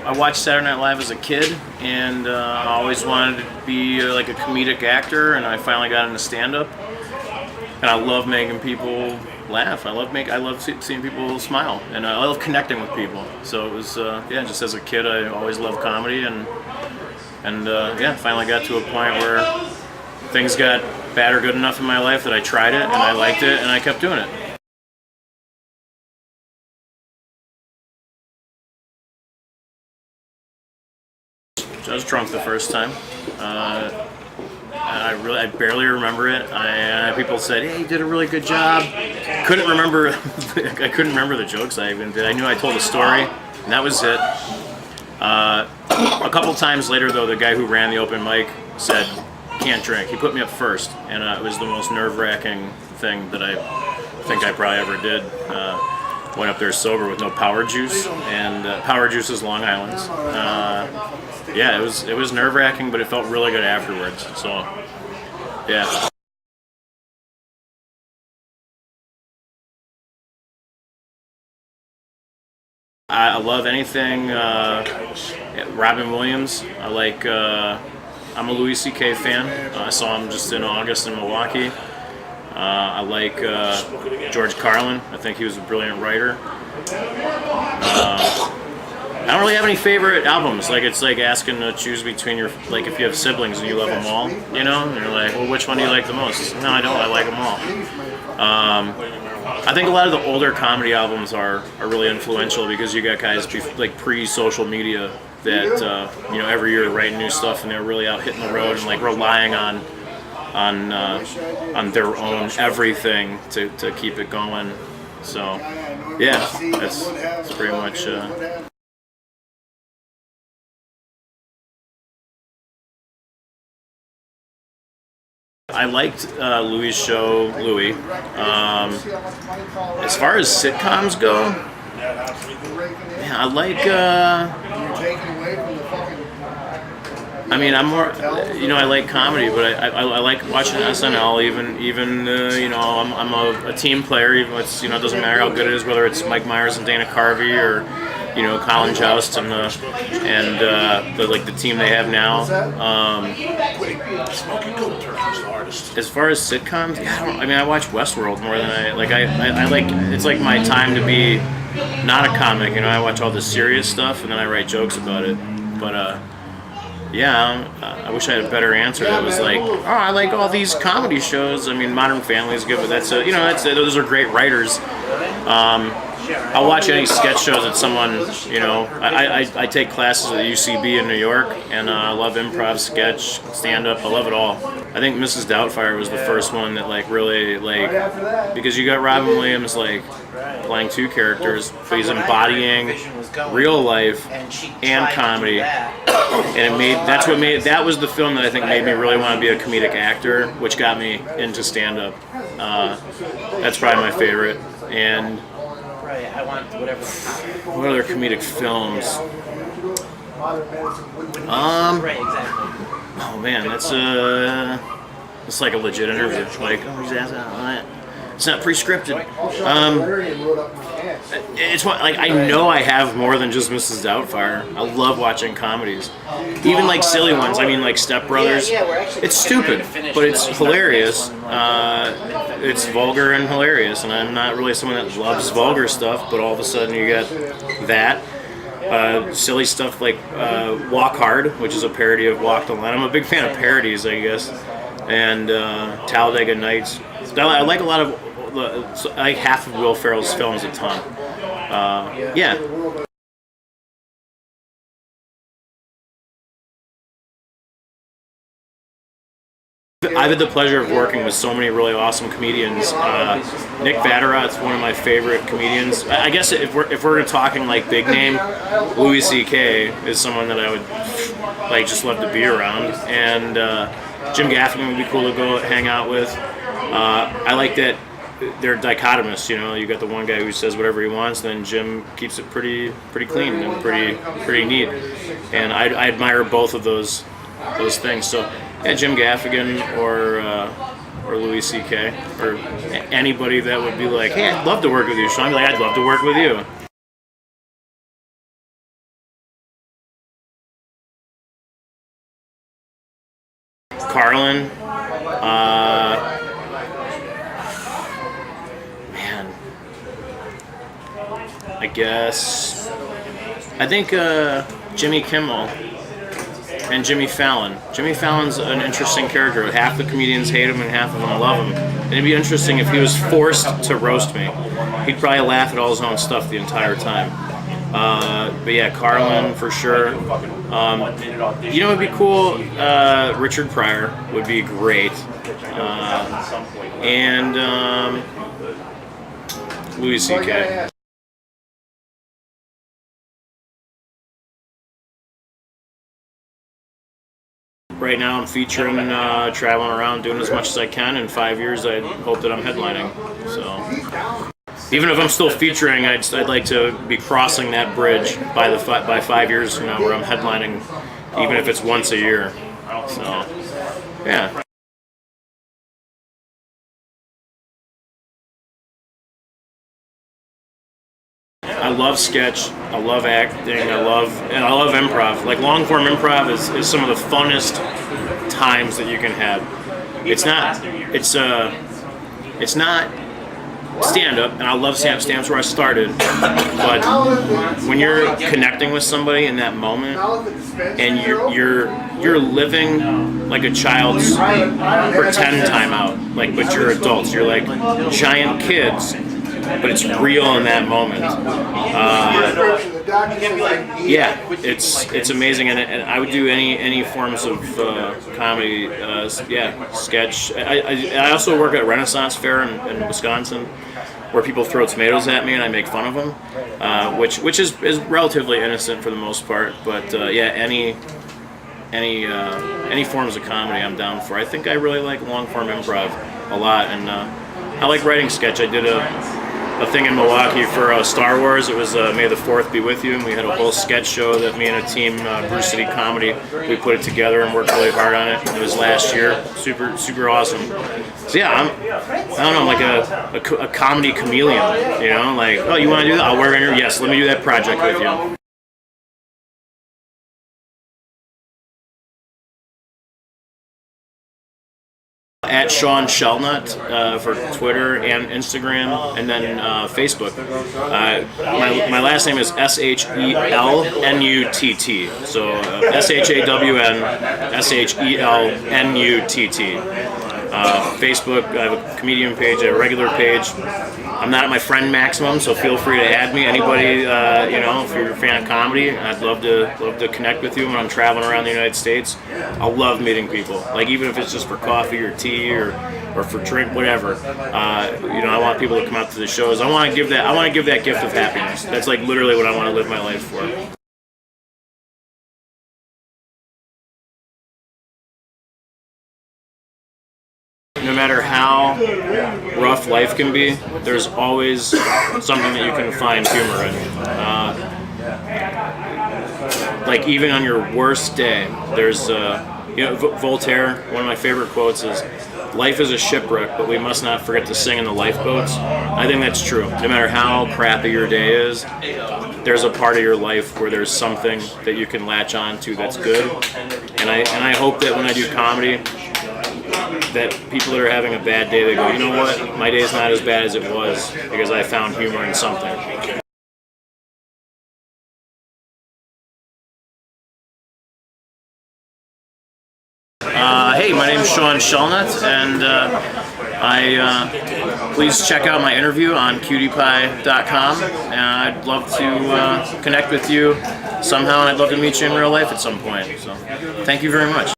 I watched Saturday Night Live as a kid, and I always wanted to be like a comedic actor, and I finally got into stand-up. And I love making people laugh. I love seeing people smile, and I love connecting with people. So it was yeah, just as a kid, I always loved comedy, and yeah, finally got to a point where things got bad or good enough in my life that I tried it, and I liked it, and I kept doing it. I was drunk the first time. I barely remember it. People said, "Hey, you did a really good job." Couldn't remember. I couldn't remember the jokes I even did. I knew I told a story, and that was it. A couple times later, though, the guy who ran the open mic said, "Can't drink." He put me up first, and it was the most nerve-wracking thing that I think I probably ever did. Went up there sober with no power juice, and power juice is Long Island's. Yeah, it was nerve-wracking, but it felt really good afterwards. So, yeah. I love anything Robin Williams. I'm a Louis C.K. fan. I saw him just in August in Milwaukee. I like George Carlin. I think he was a brilliant writer. I don't really have any favorite albums. Like, it's like asking to choose between your, like, if you have siblings and you love them all, you know, and you're like, well, which one do you like the most? No, I don't. I like them all. I think a lot of the older comedy albums are really influential because you got guys like pre-social media that you know, every year writing new stuff, and they're really out hitting the road and like relying on their own everything to keep it going. So yeah, that's pretty much. I liked Louis' show, Louis. As far as sitcoms go, yeah, I like. I mean, I'm more, you know, I like comedy, but I like watching SNL. Even you know, I'm a team player. Even it's, you know, it doesn't matter how good it is, whether it's Mike Myers and Dana Carvey or, you know, Colin Jost and the team they have now. As far as sitcoms, yeah, I watch Westworld more than I like. I like, it's like my time to be not a comic. You know, I watch all the serious stuff and then I write jokes about it. But yeah, I wish I had a better answer. That was like, oh, I like all these comedy shows. I mean, Modern Family is good, but you know, those are great writers. I'll watch any sketch shows that someone, you know, I take classes at UCB in New York, and I love improv, sketch, stand-up. I love it all. I think Mrs. Doubtfire was the first one that like really, like, because you got Robin Williams like playing two characters, but he's embodying real life and comedy. And that was the film that I think made me really want to be a comedic actor, which got me into stand-up. That's probably my favorite. And what other comedic films? Oh man, it's like a legit interview. Like, oh, he's asking all that. It's not pre-scripted. It's what, like, I know I have more than just Mrs. Doubtfire. I love watching comedies, even like silly ones. I mean, like Step Brothers. It's stupid, but it's hilarious. It's vulgar and hilarious, and I'm not really someone that loves vulgar stuff. But all of a sudden, you get that silly stuff like Walk Hard, which is a parody of Walk the Line. I'm a big fan of parodies, I guess, and Talladega Nights. I like a lot of. I like half of Will Ferrell's films a ton. Yeah. I've had the pleasure of working with so many really awesome comedians. Nick Vatterot's one of my favorite comedians. I guess if we're talking like big name, Louis C.K. is someone that I would like just love to be around, and Jim Gaffigan would be cool to go hang out with. I like that they're dichotomous, you know. You got the one guy who says whatever he wants, then Jim keeps it pretty clean and pretty neat. And I admire both of those things. So yeah, Jim Gaffigan or Louis C.K. or anybody that would be like, hey, I'd love to work with you, Shawn. I'd be like, I'd love to work with you. I guess I think Jimmy Kimmel and Jimmy Fallon. Jimmy Fallon's an interesting character. Half the comedians hate him and half of them love him. And it'd be interesting if he was forced to roast me. He'd probably laugh at all his own stuff the entire time. But yeah, Carlin for sure. You know, it'd be cool. Richard Pryor would be great. And Louis C.K. Right now I'm featuring, traveling around, doing as much as I can. In 5 years, I hope that I'm headlining. So even if I'm still featuring, I'd like to be crossing that bridge by 5 years, where I'm headlining, even if it's once a year. So yeah. I love sketch. I love acting. I love improv. Like long form improv is some of the funnest times that you can have. It's not stand up, and I love stand up. Stand up's where I started. But when you're connecting with somebody in that moment, and you're living like a child's pretend timeout, but you're adults. You're like giant kids. But it's real in that moment. Yeah, it's amazing, and I would do any forms of comedy. Yeah, sketch. I also work at Renaissance Fair in Wisconsin, where people throw tomatoes at me and I make fun of them, which is relatively innocent for the most part. But yeah, any forms of comedy I'm down for. I think I really like long form improv a lot, and I like writing sketch. I did a thing in Milwaukee for Star Wars. It was May the 4th Be With You, and we had a whole sketch show that me and a team, Bruce City Comedy, we put it together and worked really hard on it. It was last year. Super awesome. So yeah, I'm like a comedy chameleon, like, oh, you want to do that? I'll wear it. Yes, let me do that project with you. At Shawn Shelnutt for Twitter and Instagram, and then Facebook. My last name is Shelnutt, so SHAWN Facebook, I have a comedian page, a regular page. I'm not at my friend maximum, so feel free to add me. Anybody, if you're a fan of comedy, I'd love to connect with you when I'm traveling around the United States. I love meeting people, like even if it's just for coffee or tea or for drink, whatever. I want people to come out to the shows. I want to give that gift of happiness. That's like literally what I want to live my life for. No matter how rough life can be, there's always something that you can find humor in. Like even on your worst day, there's Voltaire. One of my favorite quotes is, "Life is a shipwreck, but we must not forget to sing in the lifeboats." I think that's true. No matter how crappy your day is, there's a part of your life where there's something that you can latch on to that's good. And I hope that when I do comedy, that people that are having a bad day, they go, you know what, my day's not as bad as it was because I found humor in something. Hey, my name's Shawn Shelnutt, and please check out my interview on QtiePie.com, and I'd love to connect with you somehow, and I'd love to meet you in real life at some point. So, thank you very much.